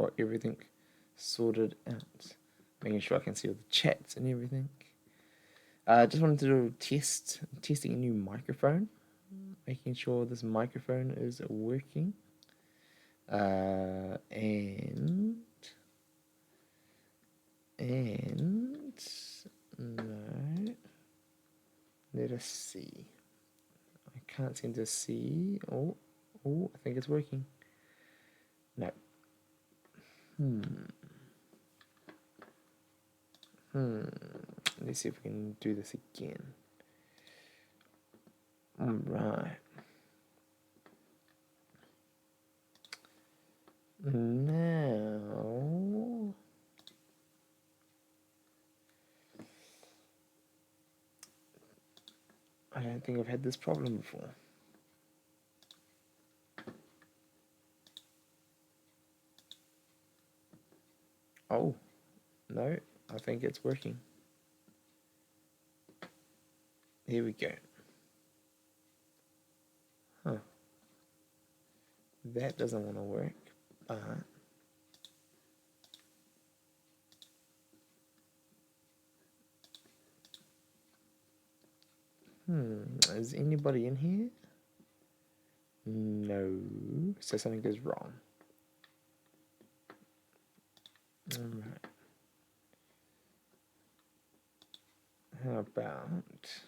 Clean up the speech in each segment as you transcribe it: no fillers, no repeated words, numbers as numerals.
got everything sorted out. Making sure I can see all the chats and everything. Just wanted to do testing a new microphone. Making sure this microphone is working. And no, let us see. I can't seem to see. Oh, I think it's working. No. Let's see if we can do this again. All right. Now, I don't think I've had this problem before. Oh, no, I think it's working. Here we go. Huh. That doesn't want to work, but is anybody in here? No, so something goes wrong. Alright. How about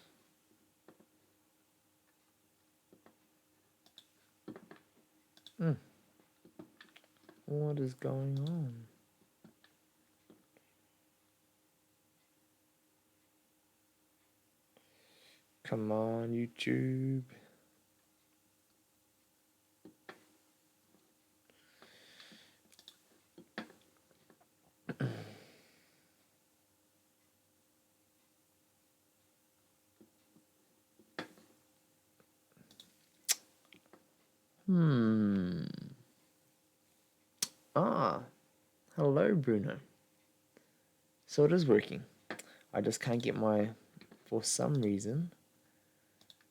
what is going on? Come on, YouTube. Hello, Bruno. So it is working. I just can't get for some reason,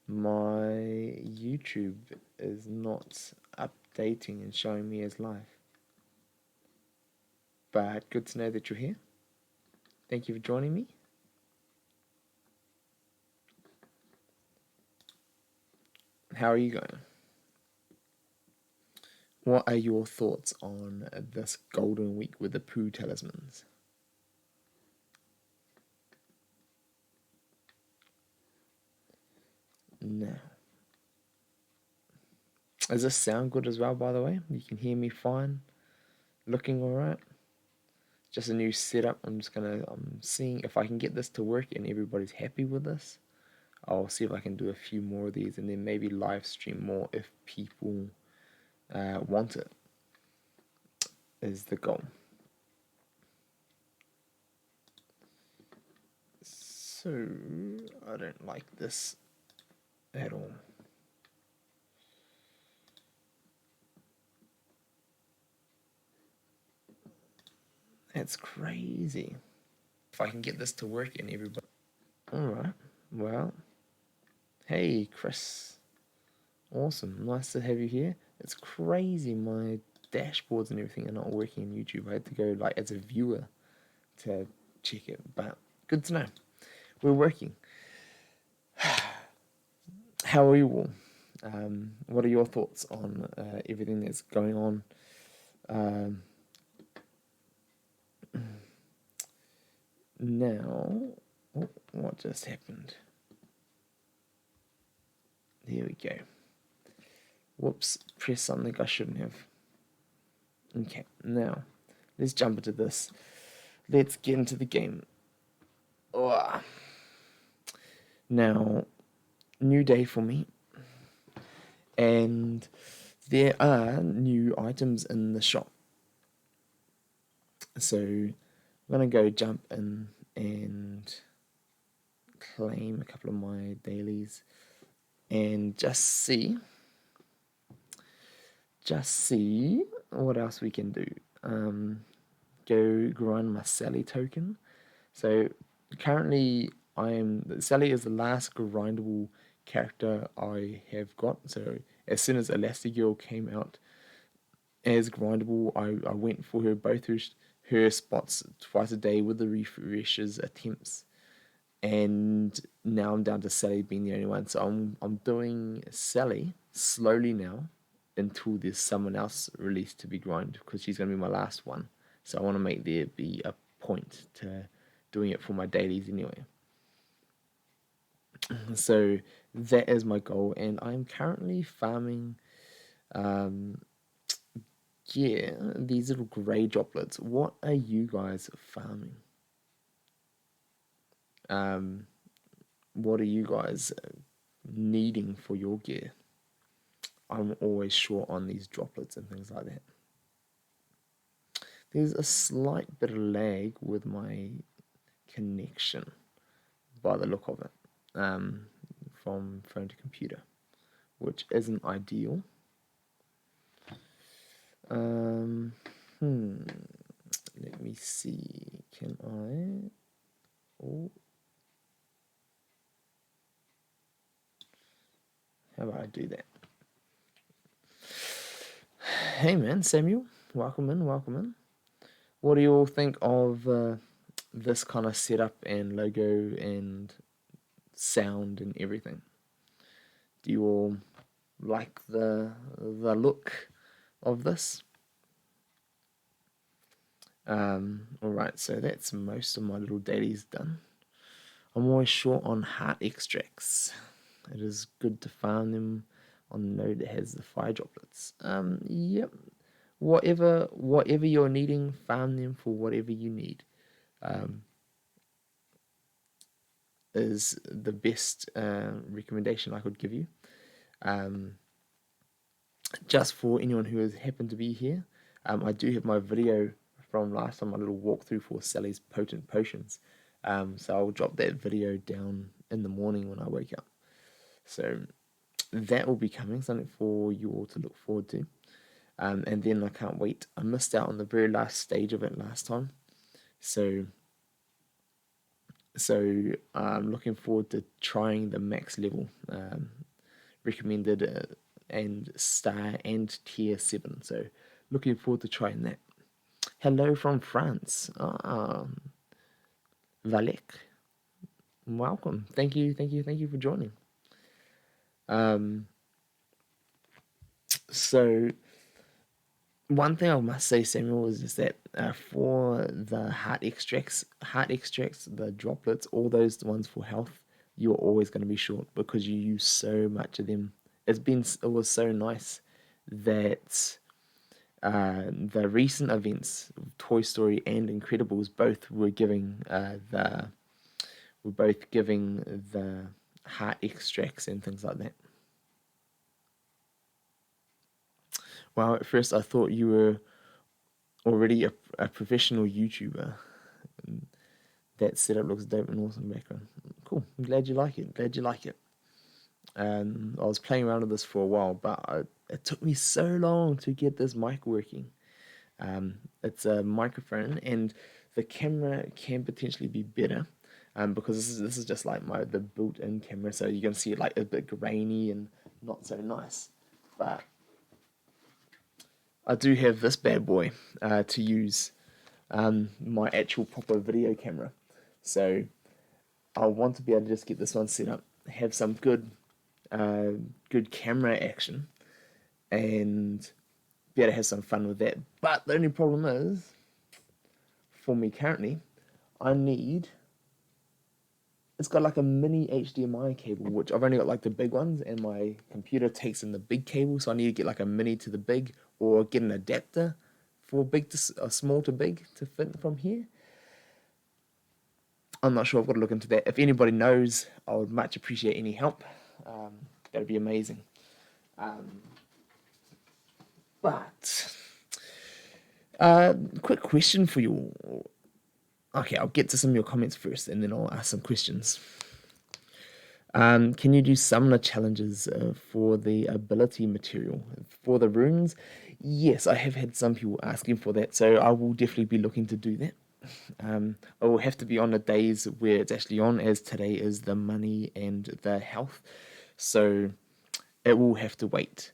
my YouTube is not updating and showing me as live. But good to know that you're here. Thank you for joining me. How are you going? What are your thoughts on this golden week with the poo talismans? Now, does this sound good as well, by the way? You can hear me fine, looking alright. Just a new setup. I'm seeing if I can get this to work and everybody's happy with this. I'll see if I can do a few more of these and then maybe live stream more if people want it, is the goal. So, I don't like this at all. That's crazy. If I can get this to work and everybody... Alright, well, hey Chris. Awesome, nice to have you here. It's crazy, my dashboards and everything are not working on YouTube. I had to go like as a viewer to check it, but good to know. We're working. How are you all? What are your thoughts on everything that's going on? Now, what just happened? There we go. Whoops, press something I shouldn't have. Okay, now, let's jump into this. Let's get into the game. Oh. Now, new day for me. And there are new items in the shop. So, I'm going to go jump in and claim a couple of my dailies and just see what else we can do. Go grind my Sally token. So currently Sally is the last grindable character I have got. So as soon as Elastigirl came out, as grindable. I went for her spots twice a day with the refreshes attempts, and now I'm down to Sally being the only one. So I'm doing Sally slowly now until there's someone else released to be grinded, because she's going to be my last one. So I want to make there be a point to doing it for my dailies anyway. So that is my goal, and I'm currently farming yeah, these little grey droplets. What are you guys farming? What are you guys needing for your gear? I'm always short on these droplets and things like that. There's a slight bit of lag with my connection by the look of it, from phone to computer, which isn't ideal. Let me see. Can I? Oh, how about I do that? Hey man, Samuel, welcome in, welcome in. What do you all think of this kind of setup and logo and sound and everything? Do you all like the look of this? Alright, so that's most of my little dailies done. I'm always short on heart extracts. It is good to farm them on the node that has the fire droplets. Yep. Whatever you're needing, farm them for whatever you need. Is the best recommendation I could give you. Just for anyone who has happened to be here, I do have my video from last time, my little walkthrough for Sally's potent potions. So I'll drop that video down in the morning when I wake up. So that will be coming, something for you all to look forward to. And then I can't wait. I missed out on the very last stage of it last time. So I'm looking forward to trying the max level recommended and star and tier 7. So looking forward to trying that. Hello from France. Valek. Welcome. Thank you for joining. So one thing I must say, Samuel, is that for the heart extracts, the droplets, all those ones for health, you're always going to be short because you use so much of them. It was so nice that the recent events, Toy Story and Incredibles, both were giving the heart extracts and things like that. Well, at first I thought you were already a professional YouTuber. That setup looks dope and awesome background. Cool. I'm glad you like it. I was playing around with this for a while, but it took me so long to get this mic working. It's a microphone, and the camera can potentially be better, because this is just like the built-in camera, so you can see it like a bit grainy and not so nice. But I do have this bad boy to use, my actual proper video camera. So I want to be able to just get this one set up, have some good camera action, and be able to have some fun with that. But the only problem is, for me currently, it's got like a mini HDMI cable, which I've only got like the big ones, and my computer takes in the big cable, so I need to get like a mini to the big, or get an adapter for big to small to big to fit from here. I'm not sure. I've got to look into that. If anybody knows, I would much appreciate any help. That'd be amazing. But quick question for you. Okay, I'll get to some of your comments first, and then I'll ask some questions. Can you do summoner challenges for the ability material for the runes? Yes, I have had some people asking for that, so I will definitely be looking to do that. I will have to be on the days where it's actually on, as today is the money and the health, so it will have to wait.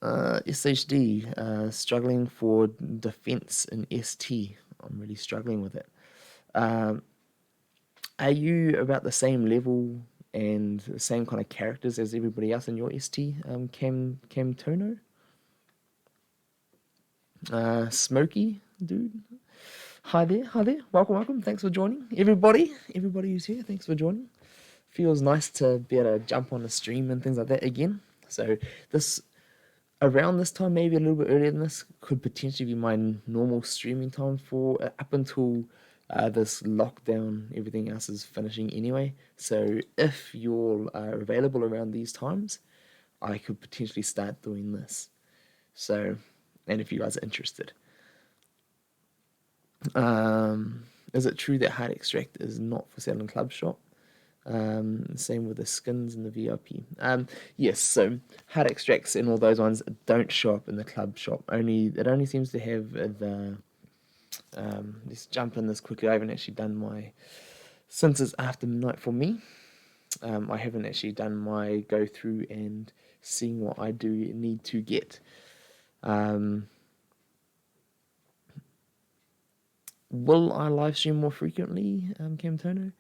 SHD, struggling for defense in ST. I'm really struggling with it. Are you about the same level and the same kind of characters as everybody else in your ST, Cam Tono? Smokey, dude. Hi there, hi there. Welcome, welcome. Thanks for joining. Everybody who's here, thanks for joining. Feels nice to be able to jump on a stream and things like that again. So this around this time, maybe a little bit earlier than this, could potentially be my normal streaming time for up until this lockdown. Everything else is finishing anyway. So if you're available around these times, I could potentially start doing this. So, and if you guys are interested. Is it true that Hard Extract is not for sale in Club Shop? Same with the skins and the VIP. Yes, so Hard Extracts and all those ones don't show up in the Club Shop. It only seems to have the. Let's jump in this quickly. I haven't actually done my since it's after midnight for me. I haven't actually done my go through and seeing what I do need to get. Will I live stream more frequently, Camtono?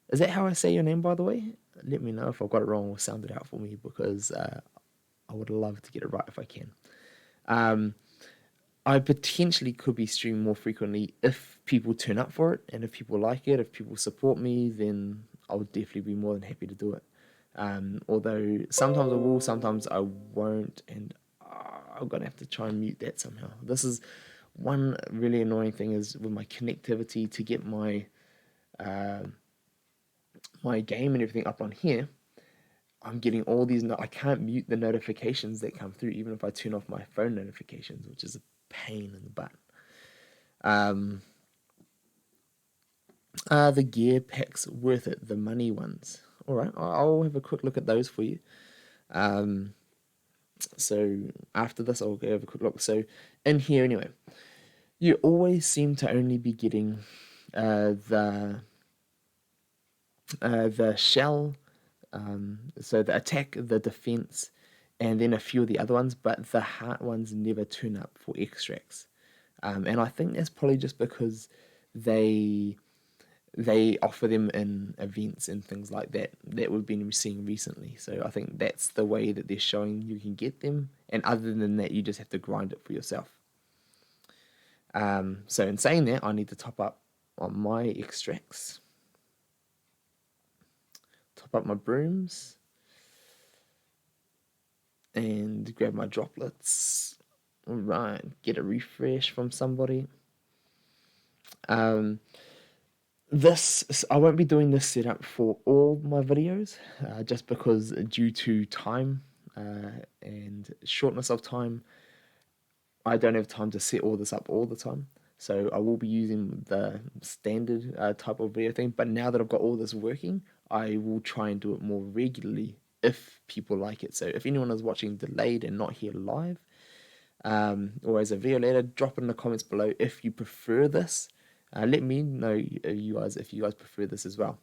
Is that how I say your name, by the way? Let me know if I've got it wrong or sound it out for me, because I would love to get it right if I can. I potentially could be streaming more frequently if people turn up for it, and if people like it, if people support me, then I would definitely be more than happy to do it. Although sometimes I will, sometimes I won't, and I'm gonna have to try and mute that somehow. This is one really annoying thing, is with my connectivity to get my my game and everything up on here. I'm getting all these. I can't mute the notifications that come through, even if I turn off my phone notifications, which is a pain in the butt. Are the gear packs worth it? The money ones. All right, I'll have a quick look at those for you. So after this, I'll go have a quick look. So in here, anyway, you always seem to only be getting the shell, so the attack, the defense, and then a few of the other ones, but the heart ones never turn up for extracts. And I think that's probably just because they offer them in events and things like that we've been seeing recently. So I think that's the way that they're showing you can get them. And other than that, you just have to grind it for yourself. So in saying that, I need to top up on my extracts. Top up my brooms. And grab my droplets. All right, get a refresh from somebody. This, I won't be doing this setup for all my videos, just because due to time and shortness of time, I don't have time to set all this up all the time. So I will be using the standard type of video thing. But now that I've got all this working, I will try and do it more regularly if people like it. So if anyone is watching delayed and not here live, or as a video later, drop it in the comments below if you prefer this. Let me know, you guys, if you guys prefer this as well.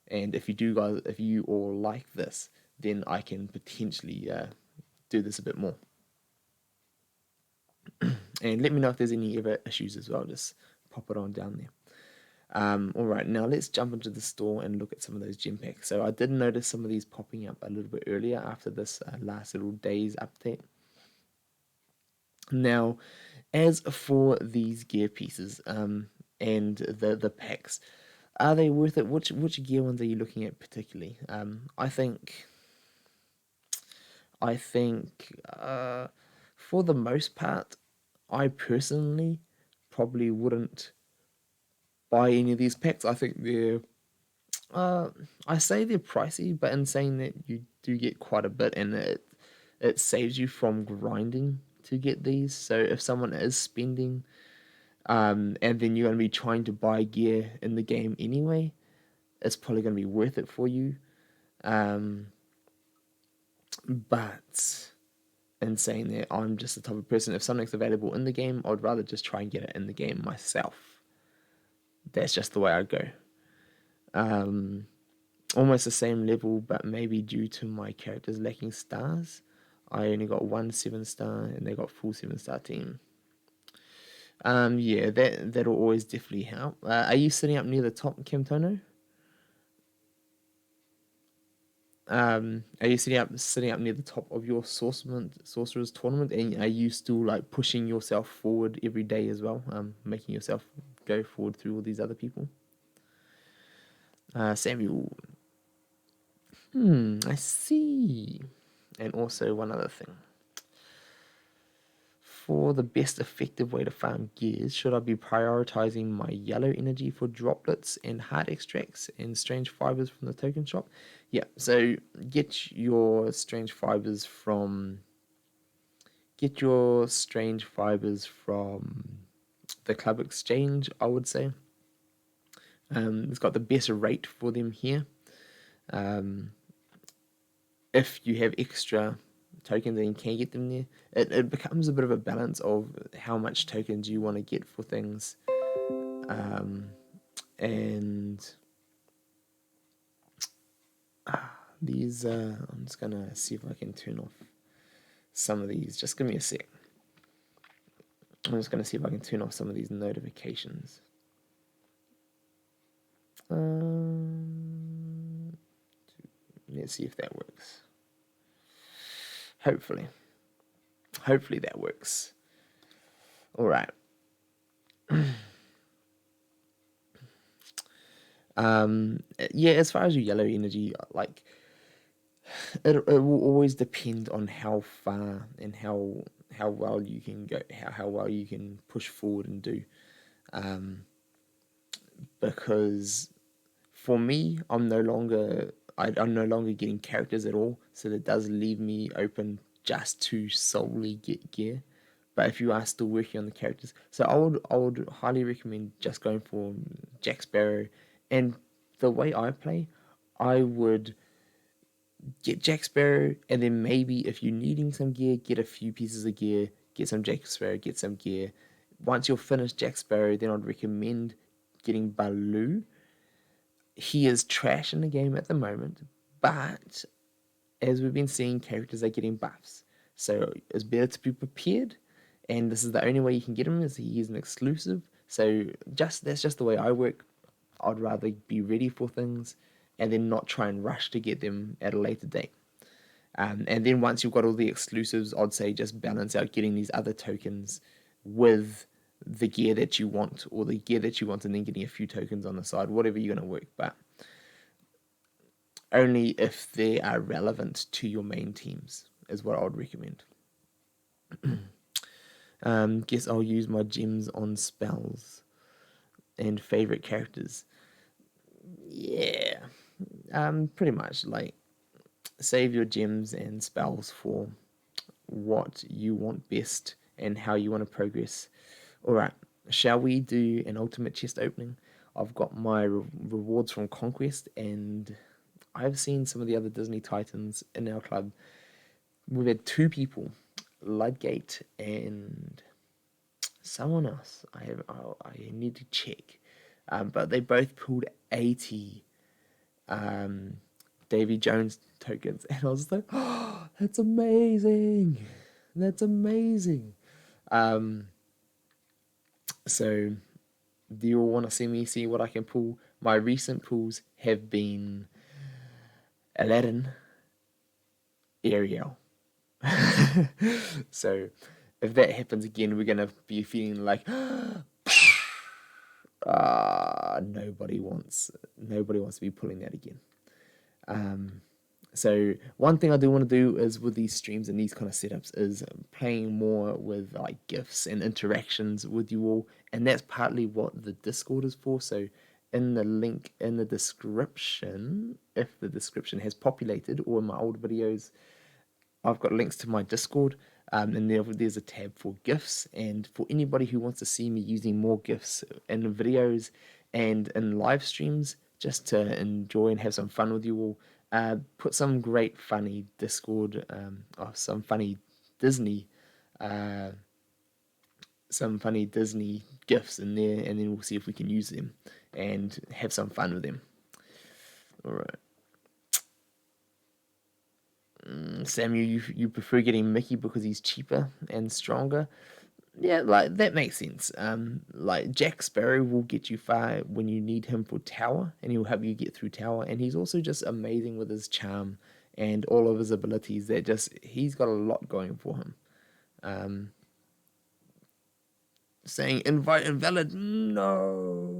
And if you all like this, then I can potentially do this a bit more. And let me know if there's any other issues as well. Just pop it on down there. All right, now let's jump into the store and look at some of those gem packs. So I did notice some of these popping up a little bit earlier after this last little days update. Now, as for these gear pieces and the packs, are they worth it? Which gear ones are you looking at particularly? I think for the most part, I personally probably wouldn't buy any of these packs. I think I say they're pricey, but in saying that, you do get quite a bit, and it saves you from grinding to get these. So if someone is spending, and then you're going to be trying to buy gear in the game anyway, it's probably going to be worth it for you. But in saying that, I'm just the type of person, if something's available in the game, I'd rather just try and get it in the game myself. That's just the way I go. Almost the same level, but maybe due to my characters lacking stars, I only got 1 7-star, and they got full 7-star team. Yeah, that'll always definitely help. Are you sitting up near the top, Camtono? Are you sitting up near the top of your sorcerer's tournament, and are you still like pushing yourself forward every day as well? Making yourself go forward through all these other people. Samuel. I see. And also one other thing. For the best effective way to farm gears, should I be prioritizing my yellow energy for droplets and heart extracts and strange fibers from the token shop? Yeah, so get your strange fibers from the club exchange, I would say. It's got the best rate for them here. If you have extra tokens and you can get them there, it becomes a bit of a balance of how much tokens you want to get for things. And these, I'm just going to see if I can turn off some of these. Just give me a sec. I'm just going to see if I can turn off some of these notifications. Let's see if that works. Hopefully that works. All right. Yeah, as far as your yellow energy, like it will always depend on how far and how well you can go, how well you can push forward and do. Because for me, I'm no longer getting characters at all, so that does leave me open just to solely get gear. But if you are still working on the characters, so I would highly recommend just going for Jack Sparrow. And the way I play, I would get Jack Sparrow, and then maybe if you're needing some gear, get a few pieces of gear, get some Jack Sparrow, get some gear. Once you're finished Jack Sparrow, then I'd recommend getting Baloo. He is trash in the game at the moment, but as we've been seeing, characters are getting buffs. So it's better to be prepared, and this is the only way you can get him, is he is an exclusive. So that's just the way I work. I'd rather be ready for things and then not try and rush to get them at a later date. And then once you've got all the exclusives, I'd say just balance out getting these other tokens with the gear that you want, or the gear that you want, and then getting a few tokens on the side, whatever you're going to work. But only if they are relevant to your main teams is what I would recommend. Guess I'll use my gems on spells and favorite characters. Yeah, pretty much like save your gems and spells for what you want best and how you want to progress. All right, shall we do an ultimate chest opening? I've got my rewards from Conquest, and I've seen some of the other Disney Titans in our club. We've had 2 people, Ludgate and someone else. I need to check, but they both pulled 80 Davy Jones tokens, and I was like, "Oh, that's amazing! That's amazing!" So, do you all want to see me see what I can pull? My recent pulls have been Aladdin, Ariel. So, if that happens again, we're gonna be feeling like, nobody wants to be pulling that again. So one thing I do want to do is with these streams and these kind of setups is playing more with like gifts and interactions with you all, and that's partly what the Discord is for. So in the link in the description, if the description has populated, or in my old videos, I've got links to my Discord, and there's a tab for gifts. And for anybody who wants to see me using more gifts in videos and in live streams, just to enjoy and have some fun with you all, put some great funny Discord, or some funny Disney, gifts in there, and then we'll see if we can use them and have some fun with them. All right. Samuel, you prefer getting Mickey because he's cheaper and stronger. Yeah, like that makes sense. Like Jack Sparrow will get you far when you need him for tower, and he'll help you get through tower. And he's also just amazing with his charm and all of his abilities. That just he's got a lot going for him. Um, Saying invite invalid, no.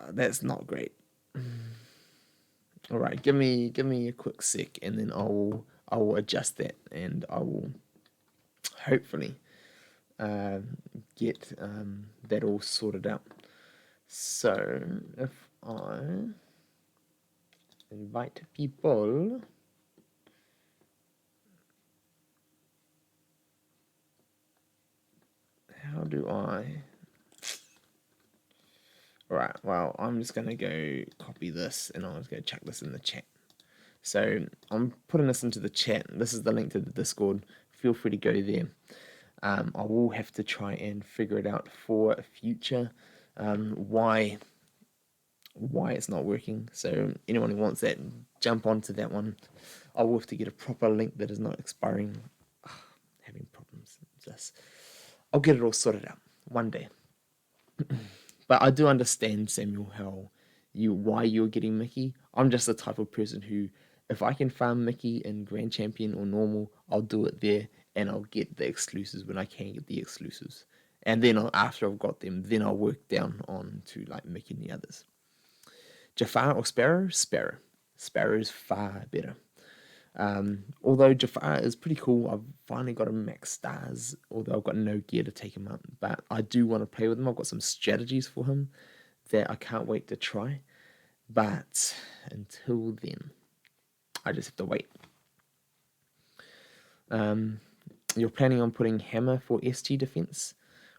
That's not great. All right, give me a quick sec, and then I will adjust that, and I will hopefully uh, get that all sorted out. So if I invite people, how do I? All right, well, I'm just gonna go copy this, and I'm just gonna chuck this in the chat. So I'm putting this into the chat. This is the link to the Discord. Feel free to go there. I will have to try and figure it out for future why it's not working. So anyone who wants that, jump onto that one. I will have to get a proper link that is not expiring. Having problems with this. I'll get it all sorted out one day. But I do understand, Samuel, how why you're getting Mickey. I'm just the type of person who, if I can farm Mickey in Grand Champion or normal, I'll do it there, and I'll get the exclusives when I can get the exclusives. And then after I've got them, then I'll work down on to like Mickey and the others. Jafar or Sparrow? Sparrow. Sparrow's far better. Although Jafar is pretty cool, I've finally got him max stars, although I've got no gear to take him up. But I do want to play with him. I've got some strategies for him that I can't wait to try. But until then, I just have to wait. You're planning on putting hammer for ST defense?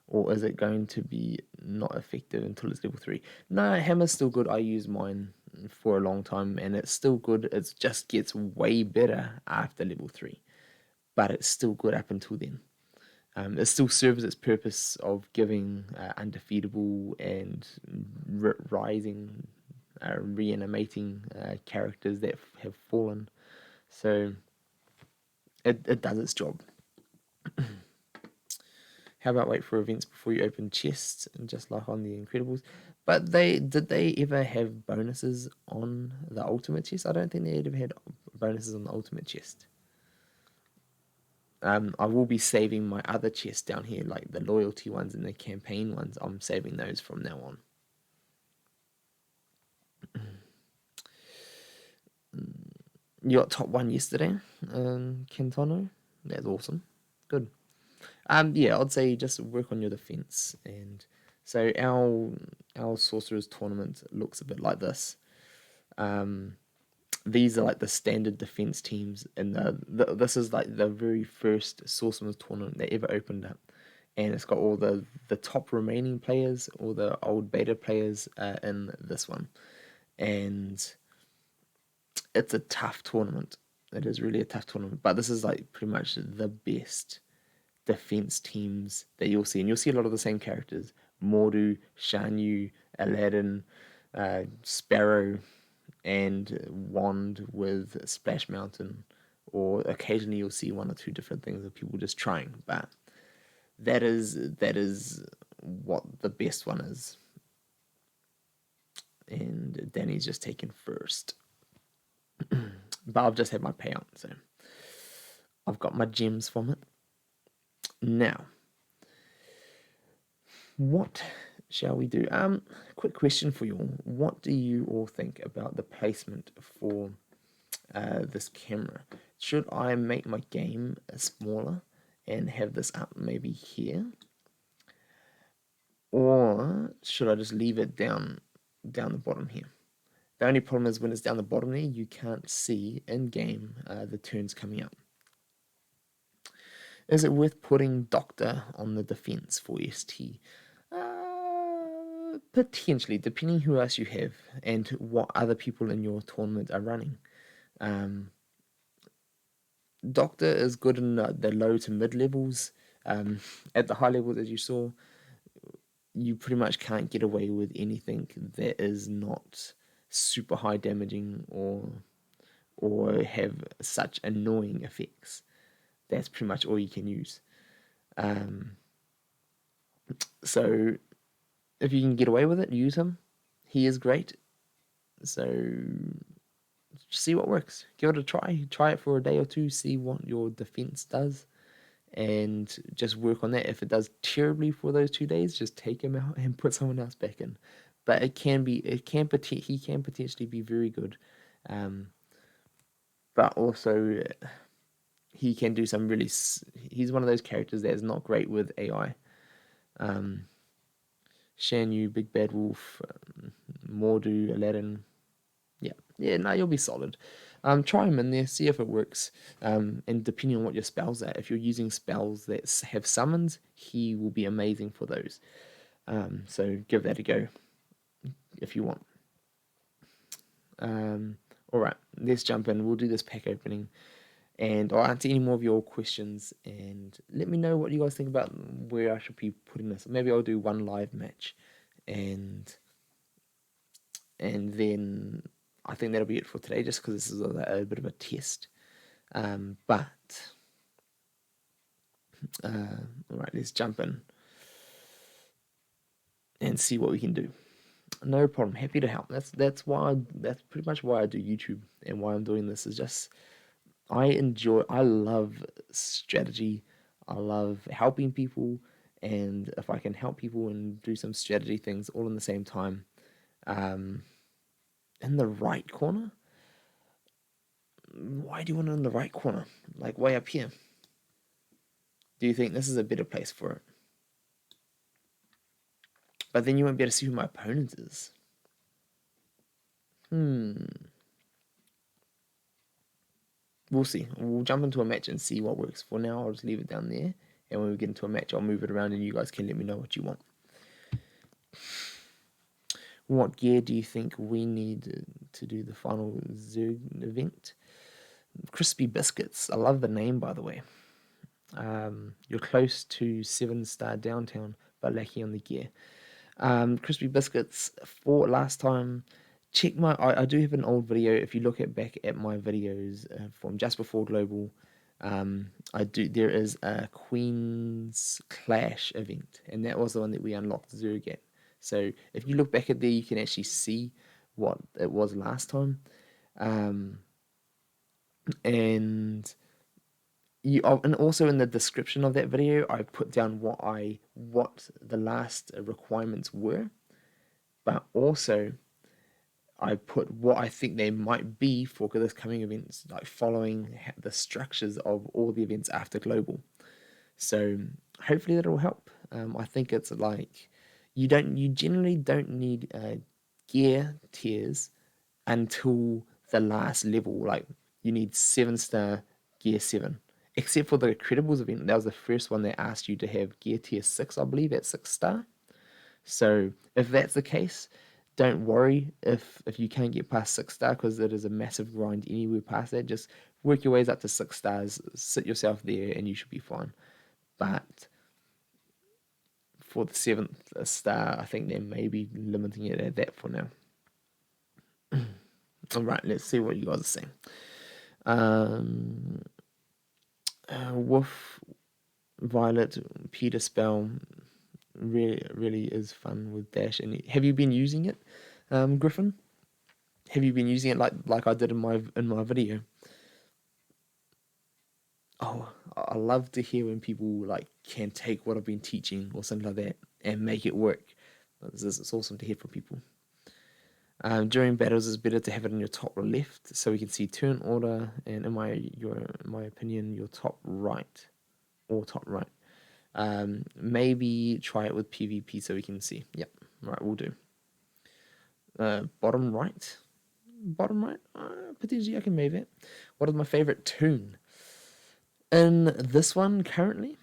Or is it going to be not effective until it's level 3? No, hammer's still good. I use mine for a long time, and it's still good. It just gets way better after level 3. But it's still good up until then. It still serves its purpose of giving undefeatable and rising, reanimating characters that have fallen. So it does its job. How about wait for events before you open chests, and just like on the Incredibles? But did they ever have bonuses on the Ultimate chest? I don't think they ever had bonuses on the Ultimate chest. I will be saving my other chests down here, like the loyalty ones and the campaign ones. I'm saving those from now on. You got top 1 yesterday, Kentono. That's awesome. Good. Yeah, I'd say just work on your defense. And so our Sorcerer's tournament looks a bit like this. These are like the standard defense teams, and this is like the very first Sorcerer's tournament they ever opened up, and it's got all the top remaining players, all the old beta players in this one, and it's a tough tournament. It is really a tough tournament, but this is like pretty much the best defense teams that you'll see, and you'll see a lot of the same characters: Mordu, Shan, Aladdin, Sparrow, and Wand with Splash Mountain, or occasionally you'll see 1 or 2 different things of people just trying, but that is what the best one is. And Danny's just taken first. But I've just had my payout, so I've got my gems from it. Now, what shall we do? Quick question for you all. What do you all think about the placement for this camera? Should I make my game smaller and have this up maybe here? Or should I just leave it down the bottom here? The only problem is when it's down the bottom there, you can't see in-game the turns coming up. Is it worth putting Doctor on the defense for ST? Potentially, depending who else you have and what other people in your tournament are running. Doctor is good in the low to mid levels. At the high levels, as you saw, you pretty much can't get away with anything that is not super high damaging or have such annoying effects. That's pretty much all you can use. So if you can get away with it, use him. He is great. So see what works. Give it a try. Try it for a day or two. See what your defense does, and just work on that. If it does terribly for those 2 days, just take him out and put someone else back in. But he can potentially be very good, but also he can do some really. He's one of those characters that is not great with AI. Shan, you big bad wolf, Mordu, Aladdin. Yeah, no, you'll be solid. Try him in there, see if it works. And depending on what your spells are, if you're using spells that have summons, he will be amazing for those. So give that a go if you want. All right, let's jump in. We'll do this pack opening, and I'll answer any more of your questions. And let me know what you guys think about where I should be putting this. Maybe I'll do one live match, and then I think that'll be it for today, just because this is a bit of a test. But all right, let's jump in and see what we can do. No problem. Happy to help. That's pretty much why I do YouTube and why I'm doing this. Is just I love strategy. I love helping people, and if I can help people and do some strategy things all in the same time, in the right corner. Why do you want it in the right corner? Like way up here. Do you think this is a better place for it? But then you won't be able to see who my opponent is. We'll see. We'll jump into a match and see what works. For now, I'll just leave it down there. And when we get into a match, I'll move it around and you guys can let me know what you want. What gear do you think we need to do the final Zurg event? Crispy Biscuits. I love the name, by the way. You're close to 7-star downtown, but lacking on the gear. Crispy Biscuits for last time. Check I do have an old video. If you look back at my videos from just before Global, there is a Queen's Clash event, and that was the one that we unlocked Zurg at. So if you look back at there, you can actually see what it was last time, and also in the description of that video, I put down what the last requirements were, but also I put what I think they might be for this coming events, like following the structures of all the events after Global. So hopefully that'll help. I think it's like you generally don't need gear tiers until the last level. Like you need 7-star gear 7, except for the Credibles event. That was the first one that asked you to have gear tier 6, I believe, at 6-star. So if that's the case, don't worry if you can't get past 6-star, because it is a massive grind anywhere past that. Just work your ways up to 6 stars, sit yourself there, and you should be fine. But for the 7th star, I think they may be limiting it at that for now. All right, let's see what you guys are saying. Wolf, Violet, Peter Spell really is fun with Dash. And have you been using it, Griffin? Have you been using it like I did in my video? Oh, I love to hear when people like can take what I've been teaching or something like that and make it work. It's awesome to hear from people. During battles, it's better to have it in your top left so we can see turn order, and in my opinion, your top right or top right. Maybe try it with PvP so we can see. Yep, right, we'll do. Bottom right, potentially I can move it. What is my favorite tune in this one currently?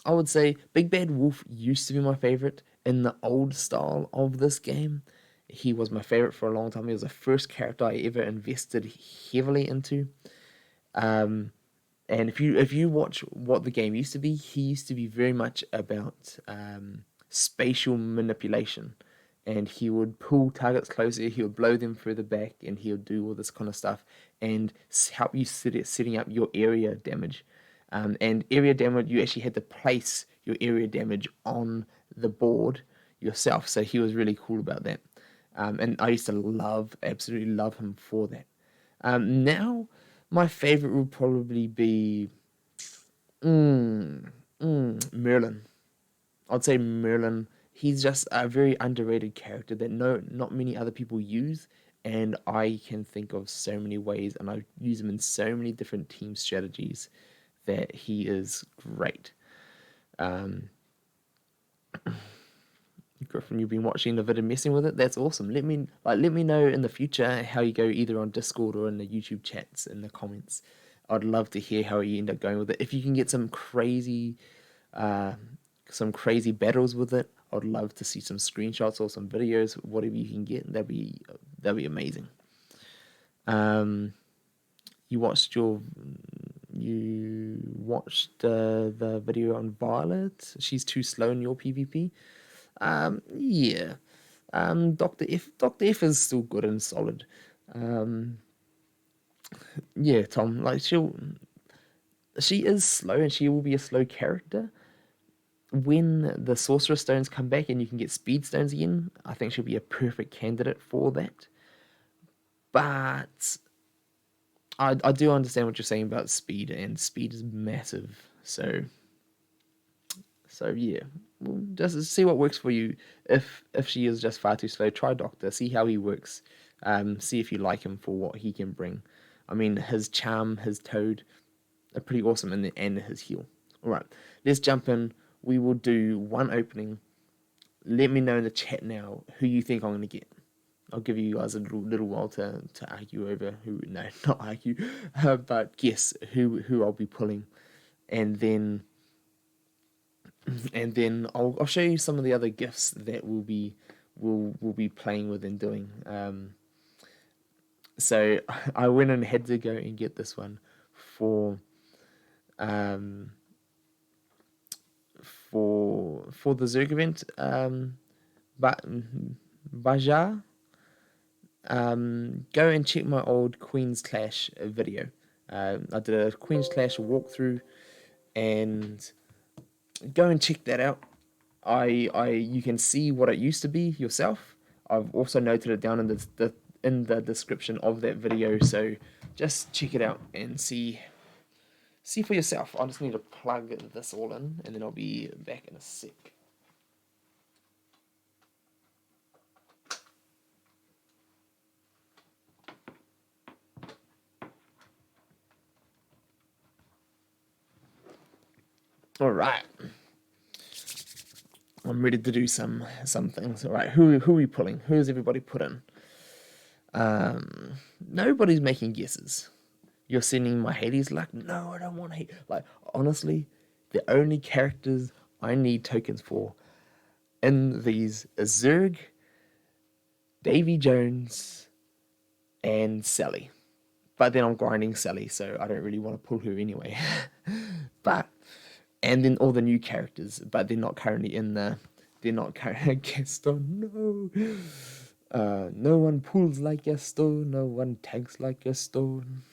I would say Big Bad Wolf used to be my favorite in the old style of this game. He was my favorite for a long time. He was the first character I ever invested heavily into. And if you watch what the game used to be, he used to be very much about spatial manipulation, and he would pull targets closer, he would blow them further back, and he would do all this kind of stuff and help you setting up your area damage. And area damage, you actually had to place your area damage on the board yourself. So he was really cool about that. And I used to absolutely love him for that. Now, my favorite would probably be Merlin. I'd say Merlin. He's just a very underrated character that not many other people use, and I can think of so many ways, and I use him in so many different team strategies that he is great. Um, Griffin, you've been watching the video, messing with it. That's awesome. Let me know in the future how you go, either on Discord or in the YouTube chats in the comments. I'd love to hear how you end up going with it. If you can get uh, some crazy battles with it, I'd love to see some screenshots or some videos, whatever you can get. That'd be amazing. Um, you watched the video on Violet. She's too slow in your PvP. Yeah. Dr. F is still good and solid. Um, yeah, Tom. Like she is slow and she will be a slow character. When the Sorcerer Stones come back and you can get Speed Stones again, I think she'll be a perfect candidate for that. But I do understand what you're saying about speed, and speed is massive. So yeah, well, just see what works for you. If she is just far too slow, try Doctor. See how he works. See if you like him for what he can bring. I mean, his charm, his toad, are pretty awesome, and his heal. All right, let's jump in. We will do one opening. Let me know in the chat now who you think I'm going to get. I'll give you guys a little while to argue over who. No, not argue, but guess who I'll be pulling, and then I'll show you some of the other gifts that we'll be playing with and doing. So I went and had to go and get this one for um for the Zurg event. But Baja. Go and check my old Queen's Clash video. I did a Queen's Clash walkthrough, and go and check that out. You can see what it used to be yourself. I've also noted it down in the description of that video, so just check it out and see for yourself. I just need to plug this all in, and then I'll be back in a sec. All right. I'm ready to do some things. All right, who are we pulling? Who's everybody put in? Nobody's making guesses. You're sending my Hades luck? No, I don't want Hades. Like, honestly, the only characters I need tokens for in these is Zurg, Davy Jones, and Sally. But then I'm grinding Sally, so I don't really want to pull her anyway. And then all the new characters, but they're not currently in the. They're not currently Gaston. No, no one pulls like Gaston. No one tanks like Gaston.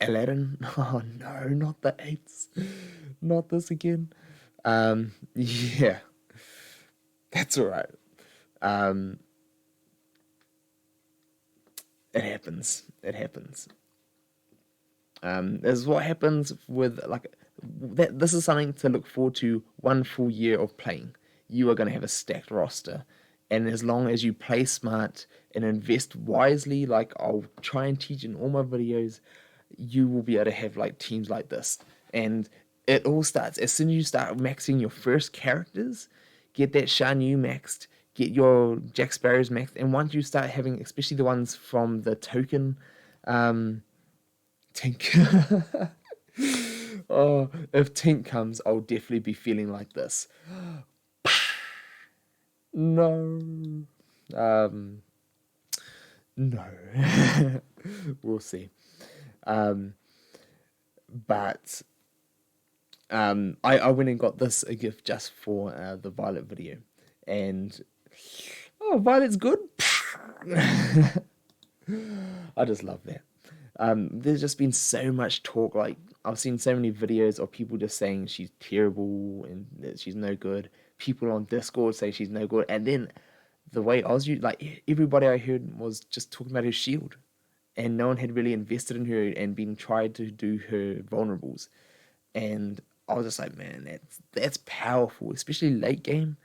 Aladdin. Oh no, not the eights. Not this again. Yeah, that's all right. It happens. It happens. This is what happens with like that. This is something to look forward to. One full year of playing, you are going to have a stacked roster, and as long as you play smart and invest wisely, like I'll try and teach in all my videos, you will be able to have like teams like this. And it all starts as soon as you start maxing your first characters. Get that Shan maxed. Get your Jack Sparrows maxed, and once you start having, especially the ones from the token. Tink. Oh, if Tink comes, I'll definitely be feeling like this. No. No. We'll see. But I went and got this a gift just for the Violet video, and oh, Violet's good. I just love that. There's just been so much talk. Like I've seen so many videos of people just saying she's terrible and that she's no good. People on Discord say she's no good, and then the way Oz, like everybody I heard was just talking about her shield, and no one had really invested in her and been tried to do her vulnerables. And I was just like, man, that's powerful, especially late game.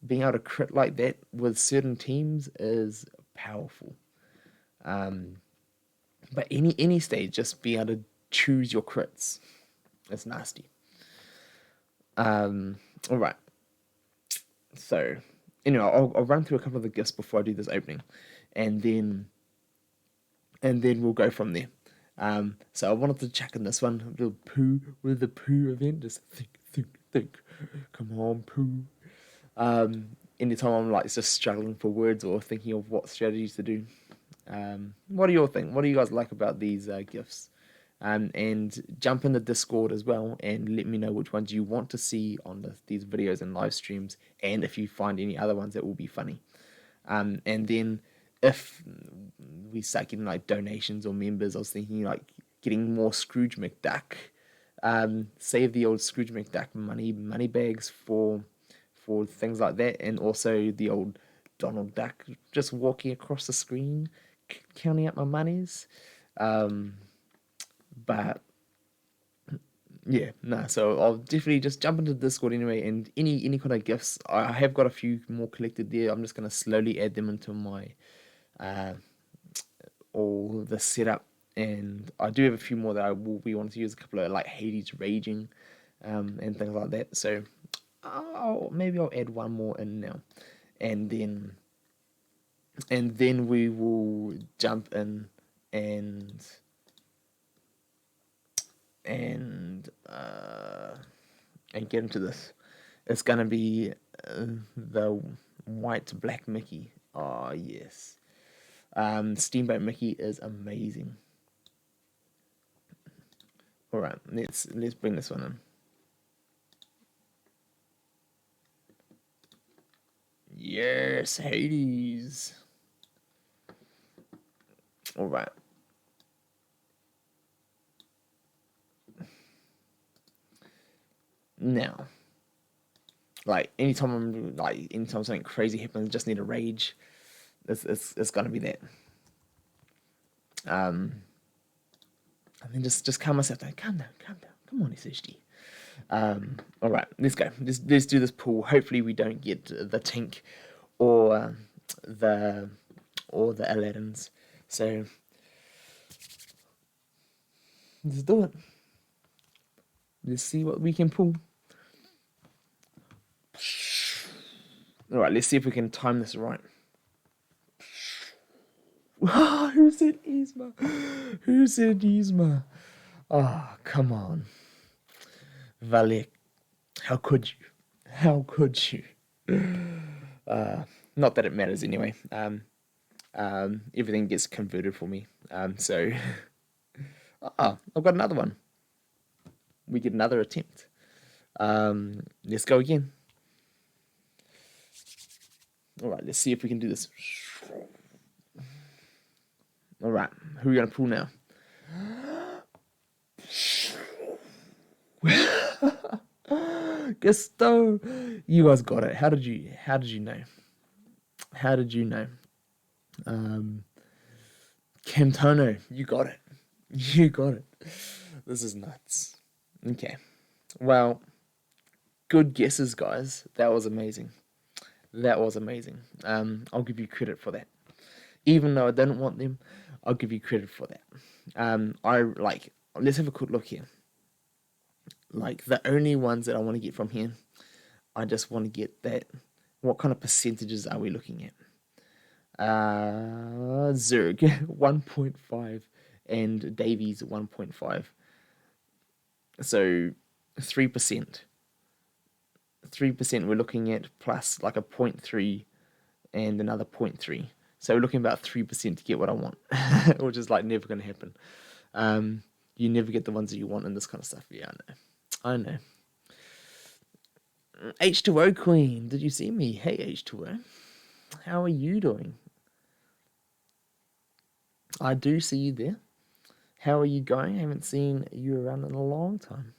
Being able to crit like that with certain teams is powerful. But any stage, just being able to choose your crits, it's nasty. All right. So, anyway, I'll run through a couple of the gifts before I do this opening, and then we'll go from there. So I wanted to check in this one, a little poo with the poo event. Just think. Come on, poo. Anytime I'm like just struggling for words or thinking of what strategies to do. What do you all think? What do you guys like about these gifts? And jump in the Discord as well and let me know which ones you want to see on these videos and live streams, and if you find any other ones that will be funny. And then if we start getting like donations or members, I was thinking like getting more Scrooge McDuck. Save the old Scrooge McDuck money bags for things like that, and also the old Donald Duck just walking across the screen, counting up my monies. But yeah, no. So I'll definitely just jump into Discord anyway, and any kind of gifts. I have got a few more collected there. I'm just gonna slowly add them into my all the setup, and I do have a few more that I will be wanting to use. A couple of like Hades Raging, and things like that. So maybe I'll add one more in now, and then we will jump in and get into this. It's gonna be the white black Mickey. Oh yes, Steamboat Mickey is amazing. All right, let's bring this one in. Yes, Hades. All right. Now, anytime something crazy happens, just need a rage. It's gonna be that. And then just calm myself down. Calm down. Come on, SHD. All right, let's go. Let's do this pool. Hopefully, we don't get the Tink or the Aladdins. So let's do it. Let's see what we can pull. All right, let's see if we can time this right. Who said Yzma? Who said Yzma? Oh, come on. Valek, how could you? How could you? Not that it matters anyway. Everything gets converted for me. So, I've got another one. We get another attempt. Let's go again. All right, let's see if we can do this. All right, who are we gonna pull now? Gusto, you guys got it. How did you know? How did you know? Camtono, you got it. You got it. This is nuts. Okay. Well, good guesses, guys. That was amazing. I'll give you credit for that. Even though I didn't want them, I'll give you credit for that. Let's have a quick look here. Like, the only ones that I want to get from here, I just want to get that. What kind of percentages are we looking at? Zurg 1.5 and Dailies 1.5. So 3%. 3% we're looking at, plus like a 0.3 and another 0.3. So we're looking about 3% to get what I want, which is like never going to happen. You never get the ones that you want in this kind of stuff. Yeah, I know. H2O Queen, did you see me? Hey H2O, how are you doing? I do see you there. How are you going? I haven't seen you around in a long time.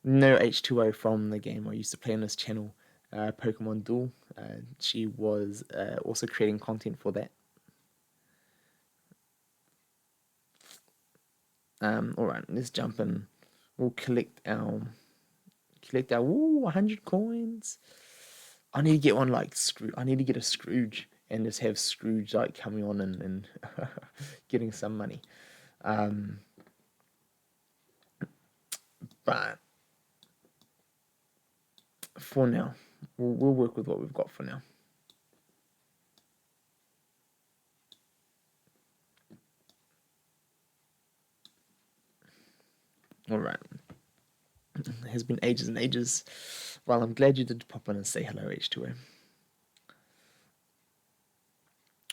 No H2O from the game I used to play on this channel, Pokemon Duel. She was also creating content for that. All right, let's jump in. We'll collect our 100 coins. I need to get one like Scrooge. I need to get a Scrooge and just have Scrooge like coming on and getting some money. But for now, we'll work with what we've got for now. All right. It has been ages and ages. Well, I'm glad you did pop in and say hello, H2O.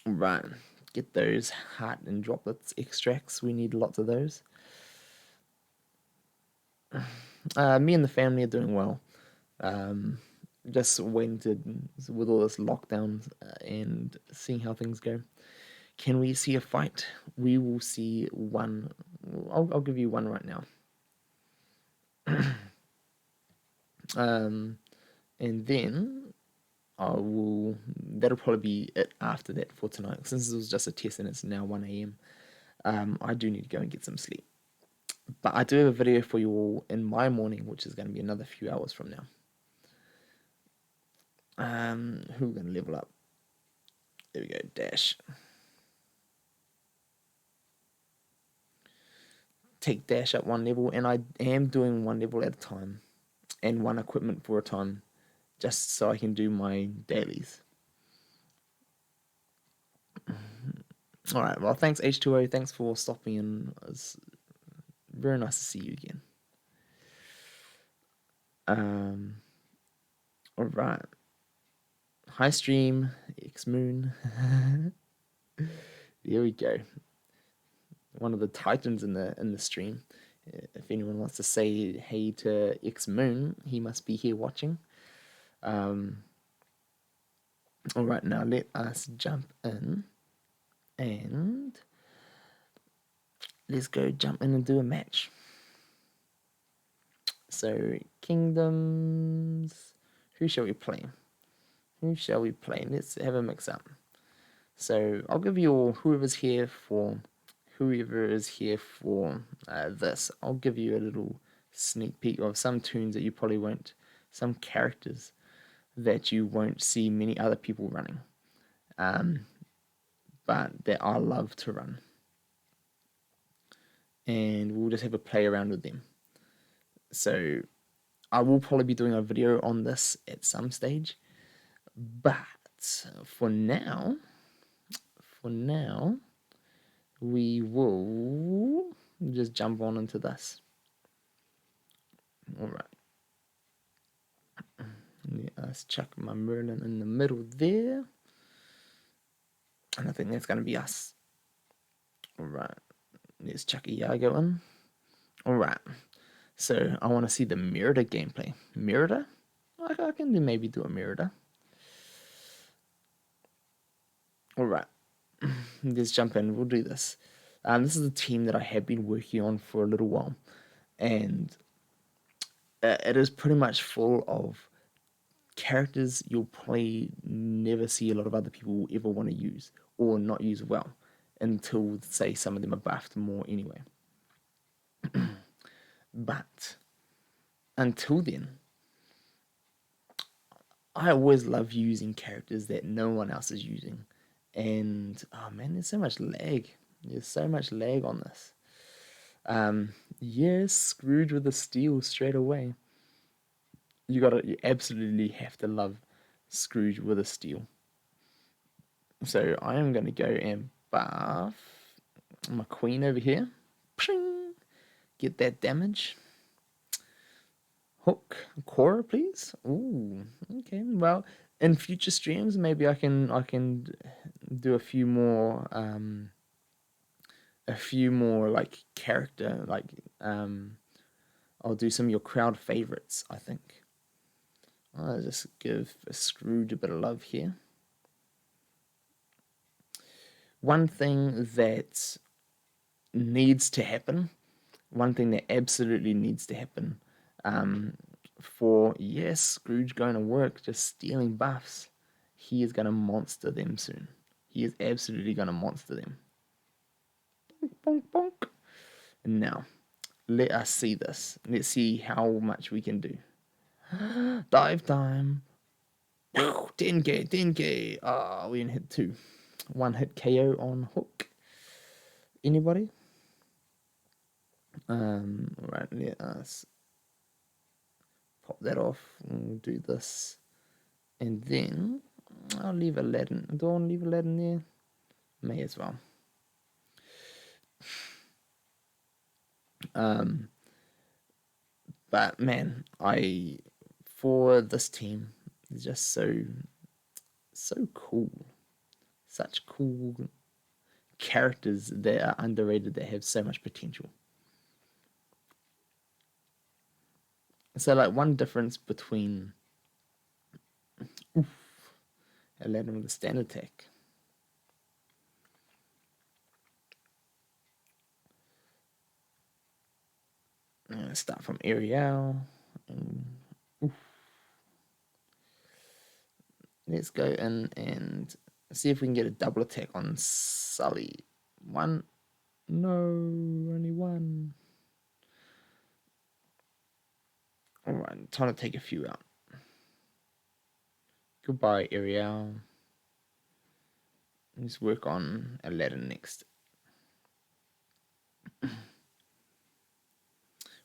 Right. Get those heart and droplets extracts. We need lots of those. Me and the family are doing well. Just waiting to, with all this lockdown and seeing how things go. Can we see a fight? We will see one. I'll give you one right now. And then that'll probably be it after that for tonight. Since it was just a test and it's now 1 a.m. I do need to go and get some sleep. But I do have a video for you all in my morning, which is going to be another few hours from now. Who are we going to level up? There we go, Dash. Take Dash up one level, and I am doing one level at a time and one equipment for a time, just so I can do my dailies. All right, well, thanks H2O, thanks for stopping in. It's very nice to see you again. All right. Hi stream, X Moon. Here we go. One of the titans in the stream. If anyone wants to say hey to X Moon, he must be here watching. All right, now let us jump in and let's go jump in and do a match. So kingdoms. Who shall we play? Who shall we play? Let's have a mix up. So I'll give you all whoever is here for this. I'll give you a little sneak peek of some tunes that you probably won't, some characters that you won't see many other people running, but that I love to run. And we'll just have a play around with them. So I will probably be doing a video on this at some stage, but for now, we will just jump on into this. All right. Let's chuck my Merlin in the middle there. And I think that's going to be us. All right. Let's chuck a Yago in. All right. So I want to see the Merida gameplay. Merida? I can maybe do a Merida. All right. Let's jump in. We'll do this. This is a team that I have been working on for a little while. And it is pretty much full of characters you'll probably never see a lot of other people ever want to use or not use well until, say, some of them are buffed more anyway. But until then, I always love using characters that no one else is using. And, oh man, there's so much lag. There's so much lag on this. Yes, Scrooge with a steal straight away. You absolutely have to love Scrooge with a steal. So I am going to go and buff my queen over here. Pshing! Get that damage. Hook, Cora, please. Ooh, okay. Well, in future streams, maybe I can do a few more like character I'll do some of your crowd favorites, I think. I'll just give Scrooge a bit of love here. One thing that needs to happen, one thing that absolutely needs to happen, for, yes, Scrooge going to work, just stealing buffs, he is going to monster them soon. He is absolutely going to monster them. Bonk, bonk. Now, let us see this. Let's see how much we can do. Dive time. 10k, 10k. Ah, we didn't hit 2. 1 hit KO on hook. Anybody? Right, let us pop that off. We'll do this. And then I'll leave Aladdin. Don't leave Aladdin there. May as well. But man, for this team, it's just so cool. Such cool characters that are underrated that have so much potential. So like one difference between Aladdin with the standard attack. Start from Ariel. Let's go in and see if we can get a double attack on Sully. 1. No, only 1. Alright, time to take a few out. Goodbye, Ariel. Let's work on Aladdin next.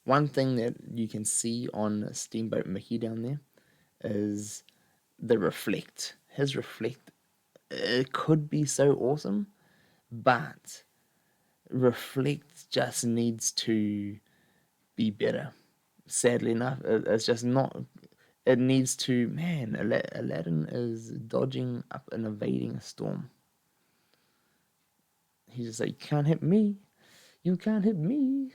One thing that you can see on Steamboat Mickey down there is the reflect. His reflect, it could be so awesome, but reflect just needs to be better. Sadly enough, it's just not. It needs to. Man, Aladdin is dodging up and evading a storm. He's just like, you can't hit me. You can't hit me.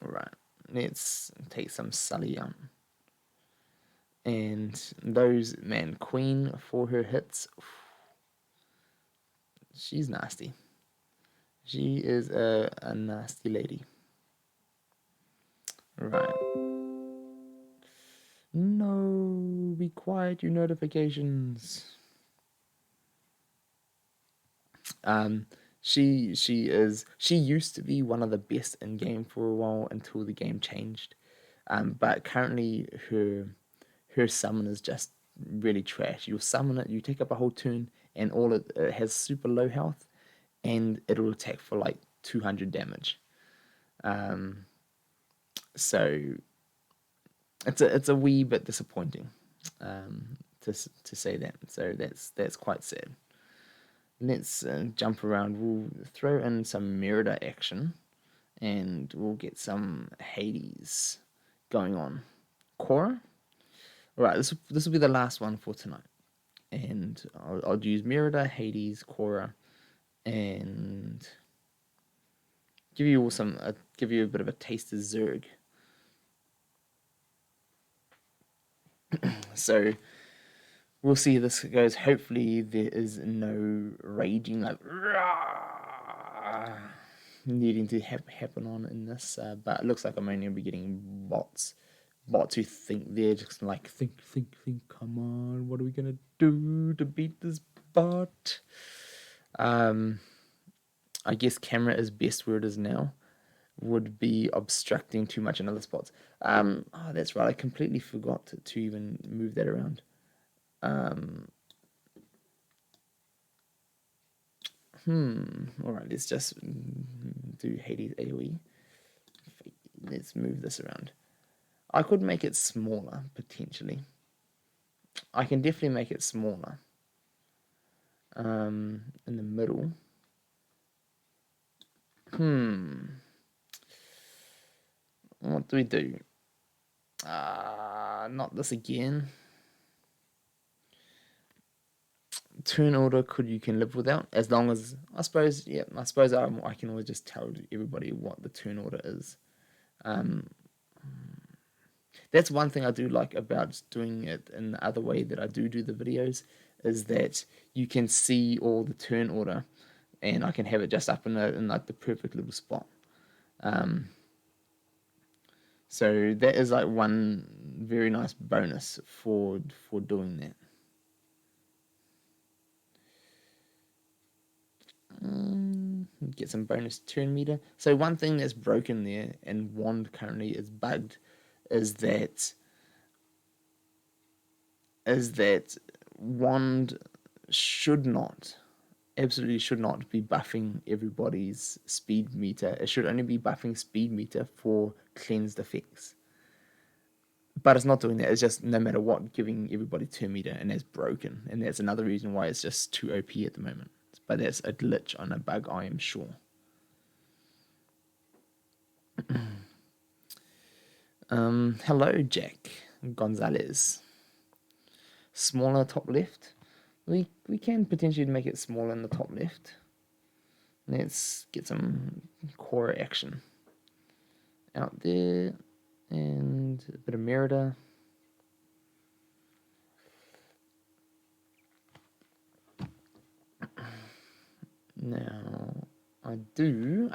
Alright, let's take some Sully out. And those, man, Queen for her hits. She's nasty. She is a nasty lady. Right. No, be quiet, you notifications. She used to be one of the best in game for a while until the game changed. But currently her summon is just really trash. You'll summon it, you take up a whole turn, and it has super low health, and it'll attack for like 200 damage. So it's a wee bit disappointing, to say that. So that's quite sad. Let's jump around. We'll throw in some Merida action, and we'll get some Hades going on. Cora. All right, this will be the last one for tonight, and I'll use Merida, Hades, Cora, and give you a bit of a taste of Zurg. So we'll see how this goes. Hopefully there is no raging like needing to happen on in this, but it looks like I'm only going to be getting bots who think they're just like think, come on, what are we going to do to beat this bot? I guess camera is best where it is now. Would be obstructing too much in other spots. Oh, that's right, I completely forgot to even move that around. Alright, let's just do Hades AoE. Let's move this around. I could make it smaller, potentially. I can definitely make it smaller. In the middle. What do we do? Not this again. Turn order you can live without, as long as I suppose I can always just tell everybody what the turn order is. That's one thing I do like about doing it in the other way that I do the videos, is that you can see all the turn order, and I can have it just up in like the perfect little spot. So that is like one very nice bonus for doing that. Get some bonus turn meter. So one thing that's broken there, and Wand currently is bugged, is that Wand should not, absolutely should not be buffing everybody's speed meter. It should only be buffing speed meter for cleansed effects. But it's not doing that. It's just no matter what, giving everybody turn meter, and that's broken. And that's another reason why it's just too OP at the moment. But that's a glitch on a bug, I am sure. Hello, Jack Gonzalez. Smaller top left. We can potentially make it smaller in the top left. Let's get some core action out there, and a bit of Merida. Now, I do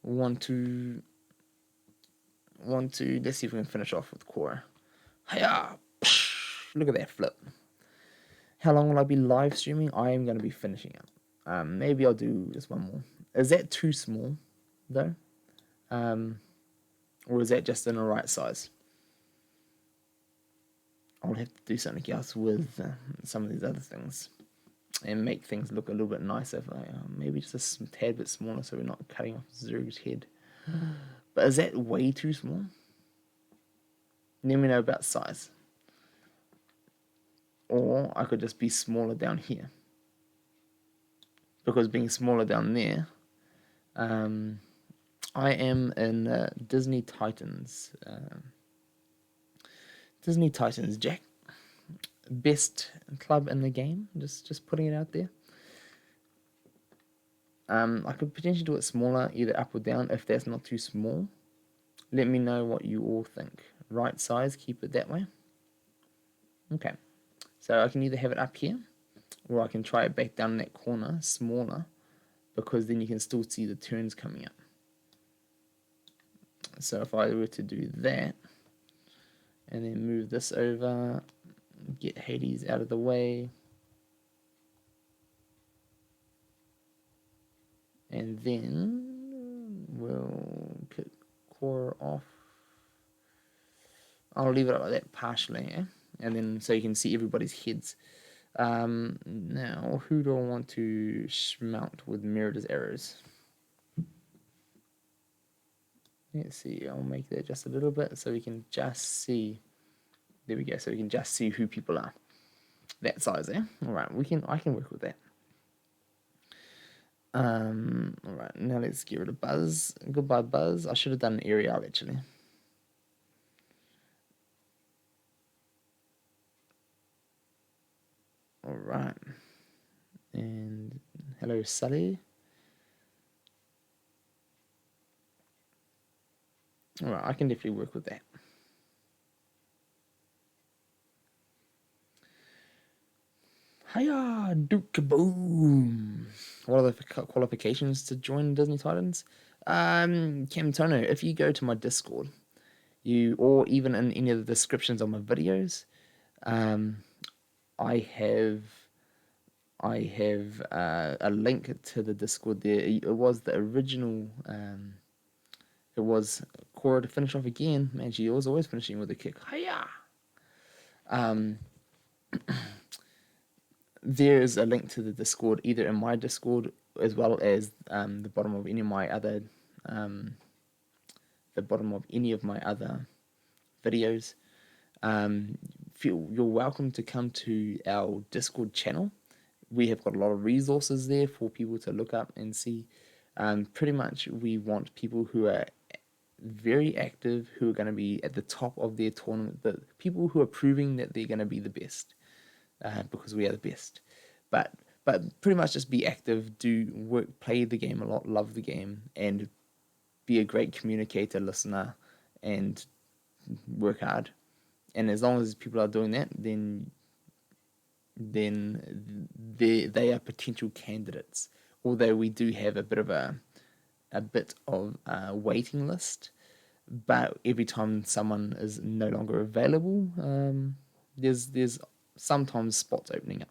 want to, let's see if we can finish off with core. Hiya! Look at that flip. How long will I be live streaming? I am going to be finishing it. Maybe I'll do just one more. Is that too small, though? Or is that just in the right size? I'll have to do something else with some of these other things and make things look a little bit nicer. Maybe just a tad bit smaller so we're not cutting off Zurg's head. But is that way too small? Let me know about size. Or I could just be smaller down here. Because being smaller down there, I am in Disney Titans. Disney Titans, Jack. Best club in the game. Just putting it out there. I could potentially do it smaller, either up or down, if that's not too small. Let me know what you all think. Right size, keep it that way. Okay. So I can either have it up here, or I can try it back down in that corner, smaller, because then you can still see the turns coming up. So if I were to do that, and then move this over, get Hades out of the way, and then we'll kick core off. I'll leave it like that partially, and then so you can see everybody's heads. Now, who do I want to mount with Merida's arrows? Let's see, I'll make that just a little bit so we can just see. There we go, so we can just see who people are. That size, Alright, I can work with that. Alright, now let's get rid of Buzz. Goodbye, Buzz. I should have done an Ariel actually. Alright. And hello, Sully. Alright, I can definitely work with that. Hiya, Duke Boom. What are the qualifications to join Disney Titans? Cam Tono, if you go to my Discord, or even in any of the descriptions of my videos, I have a link to the Discord there. It was the original. It was Cora to finish off again. Man, she was always finishing with a kick. Hiya! There's a link to the Discord either in my Discord as well as the bottom of any of my other videos. You're welcome to come to our Discord channel. We have got a lot of resources there for people to look up and see. Pretty much we want people who are very active, who are going to be at the top of their tournament, the people who are proving that they're going to be the best, because we are the best. But pretty much just be active, do work, play the game a lot, love the game, and be a great communicator, listener, and work hard. And as long as people are doing that, then they are potential candidates. Although we do have a bit of a waiting list, but every time someone is no longer available, there's sometimes spots opening up.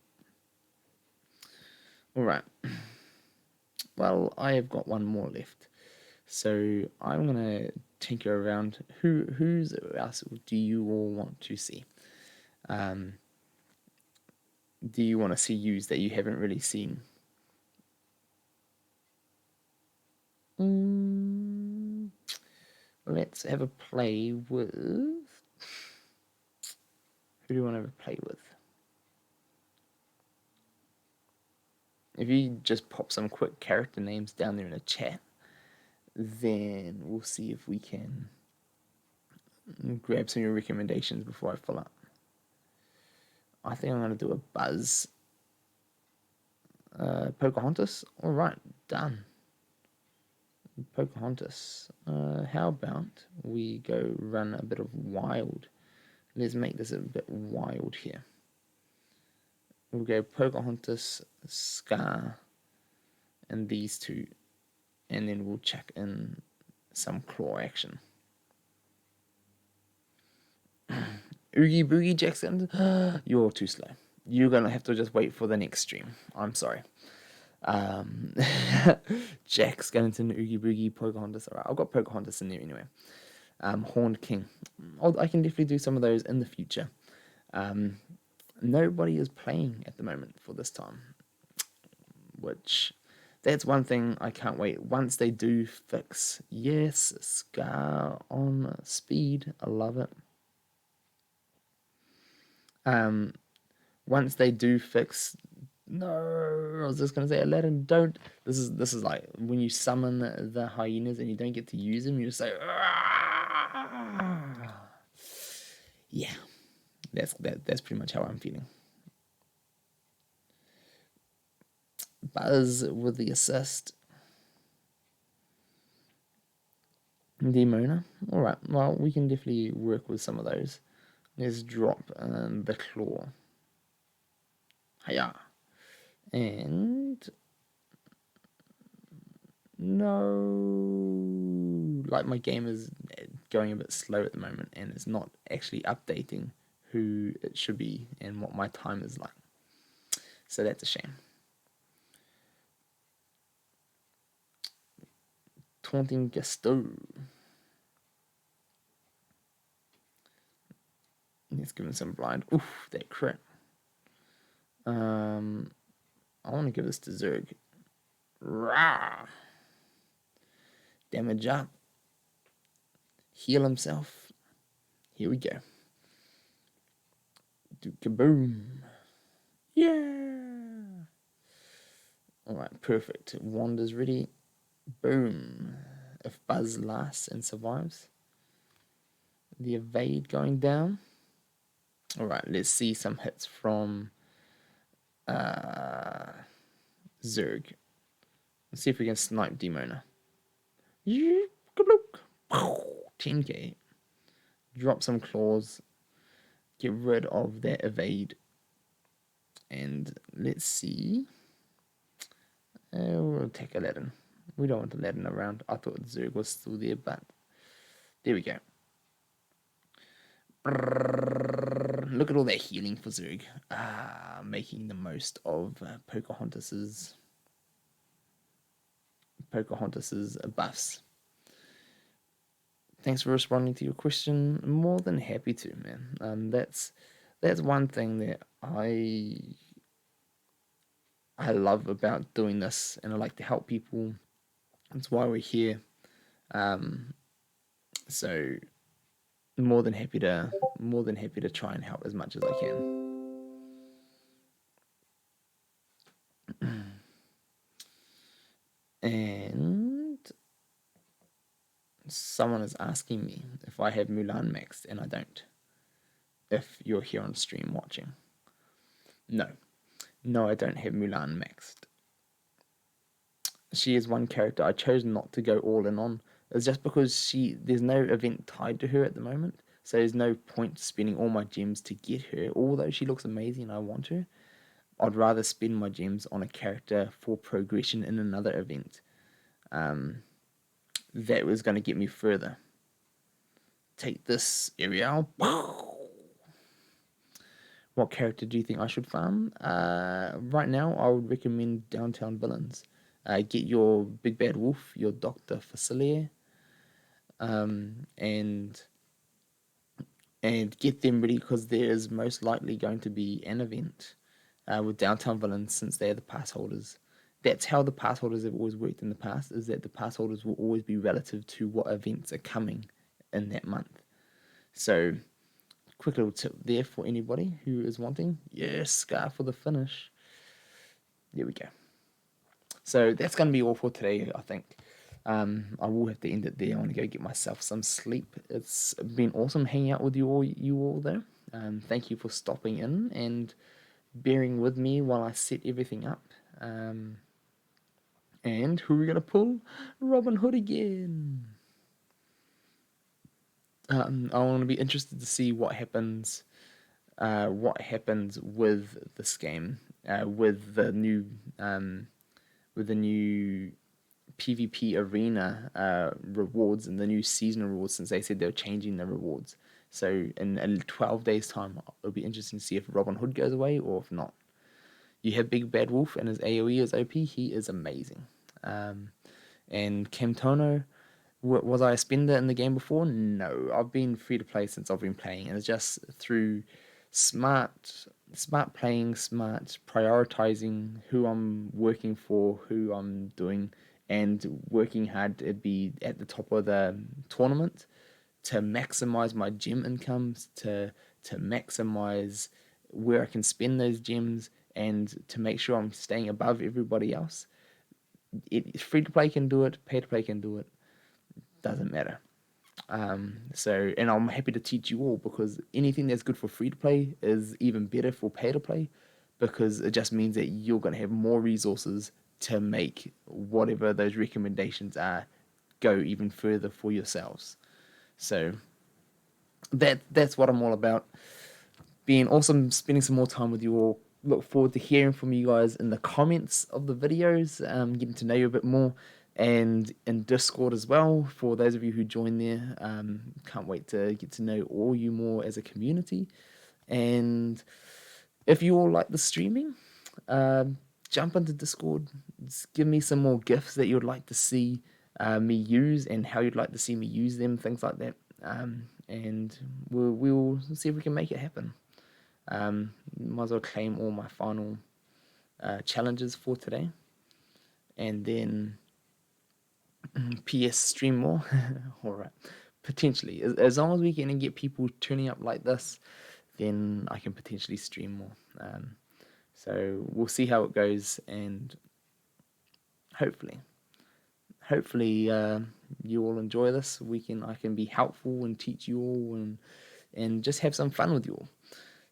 All right. Well, I have got one more left, so I'm gonna tinker around. Who's else do you all want to see? Do you want to see used that you haven't really seen? Let's have a play with. Who do you want to have a play with? If you just pop some quick character names down there in the chat, then we'll see if we can grab some of your recommendations before I fill up. I think I'm going to do a Buzz. Pocahontas? Alright, done. Pocahontas. How about we go run a bit of wild? Let's make this a bit wild here. We'll go Pocahontas, Scar, and these two. And then we'll check in some claw action. Oogie Boogie Jackson, you're too slow. You're gonna have to just wait for the next stream. I'm sorry. Jack Skellington, Oogie Boogie, Pocahontas. Alright, I've got Pocahontas in there anyway. Horned King. I can definitely do some of those in the future. Nobody is playing at the moment for this time, which that's one thing I can't wait. Once they do fix, yes, Scar on speed. I love it. Once they do fix, no, I was just gonna say Aladdin. Don't. This is like when you summon the hyenas and you don't get to use them. You just say, "Argh." Yeah, that's pretty much how I'm feeling. Buzz with the assist. Demona. Alright, well, we can definitely work with some of those. Let's drop the claw. Hiya. And no, like my game is going a bit slow at the moment and it's not actually updating who it should be and what my time is like. So that's a shame. Taunting Gusto. Let's give him some blind. Oof, that crit. I want to give this to Zurg. Rah! Damage up. Heal himself. Here we go. Do kaboom. Yeah! Alright, perfect. Wand is ready. Boom. If Buzz lasts and survives. The evade going down. Alright, let's see some hits from Zurg. Let's see if we can snipe Demona. 10k. Drop some claws. Get rid of that evade. And let's see. We'll take Aladdin. We don't want Aladdin around. I thought Zurg was still there, but there we go. Look at all that healing for Zurg. Making the most of Pocahontas's buffs. Thanks for responding to your question. More than happy to, man. That's one thing that I love about doing this, and I like to help people. That's why we're here. So more than happy to try and help as much as I can. And someone is asking me if I have Mulan maxed, and I don't. If you're here on stream watching. No, I don't have Mulan maxed. She is one character I chose not to go all in on is just because there's no event tied to her at the moment, so there's no point spending all my gems to get her. Although she looks amazing and I want her, I'd rather spend my gems on a character for progression in another event. That was going to get me further. Take this, Ariel. What character do you think I should farm? Right now, I would recommend Downtown Villains. Get your Big Bad Wolf, your Dr. Facilier, and get them ready because there is most likely going to be an event with Downtown Villains since they're the pass holders. That's how the pass holders have always worked in the past, is that the pass holders will always be relative to what events are coming in that month. So, quick little tip there for anybody who is wanting. Yes, Scar for the finish. There we go. So that's going to be all for today, I think. I will have to end it there. I want to go get myself some sleep. It's been awesome hanging out with you all though. Thank you for stopping in and bearing with me while I set everything up. And who are we going to pull? Robin Hood again. I want to be interested to see what happens with this game, with the new PvP arena rewards and the new seasonal rewards, since they said they were changing the rewards. So in 12 days time, it'll be interesting to see if Robin Hood goes away or if not. You have Big Bad Wolf and his AoE is OP. He is amazing. And Camtono, was I a spender in the game before? No, I've been free to play since I've been playing, and it's just through smart playing, smart prioritizing who I'm working for, who I'm doing, and working hard to be at the top of the tournament to maximize my gem incomes, to maximize where I can spend those gems, and to make sure I'm staying above everybody else. Free to play can do it, pay to play can do it, doesn't matter. And I'm happy to teach you all, because anything that's good for free to play is even better for pay to play, because it just means that you're going to have more resources to make whatever those recommendations are go even further for yourselves. So that's what I'm all about. Being awesome, spending some more time with you all. Look forward to hearing from you guys in the comments of the videos, getting to know you a bit more, and in Discord as well, for those of you who join there. Can't wait to get to know all you more as a community. And if you all like the streaming, jump into Discord, just give me some more gifts that you'd like to see me use and how you'd like to see me use them, things like that. And we'll see if we can make it happen. Might as well claim all my final challenges for today, and then PS stream more. All right, potentially, as long as we can get people turning up like this, then I can potentially stream more. So we'll see how it goes, and hopefully you all enjoy this. I can be helpful and teach you all, and just have some fun with you all.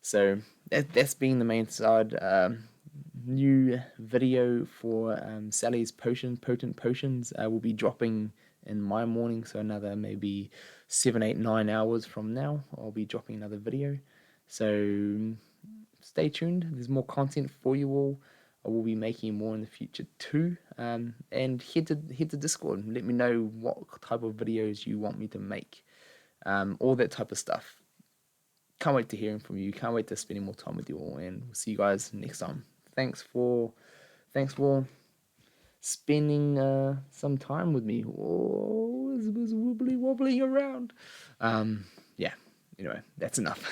So that's been the main side. New video for Sally's potent potions will be dropping in my morning, so another maybe 7, 8, 9 hours from now I'll be dropping another video. So stay tuned. There's more content for you all. I will be making more in the future too. And head to Discord and let me know what type of videos you want me to make. All that type of stuff. Can't wait to hearing from you. Can't wait to spending more time with you all, and we'll see you guys next time. Thanks for spending some time with me. Oh, it was wobbling around. Yeah. Anyway, that's enough.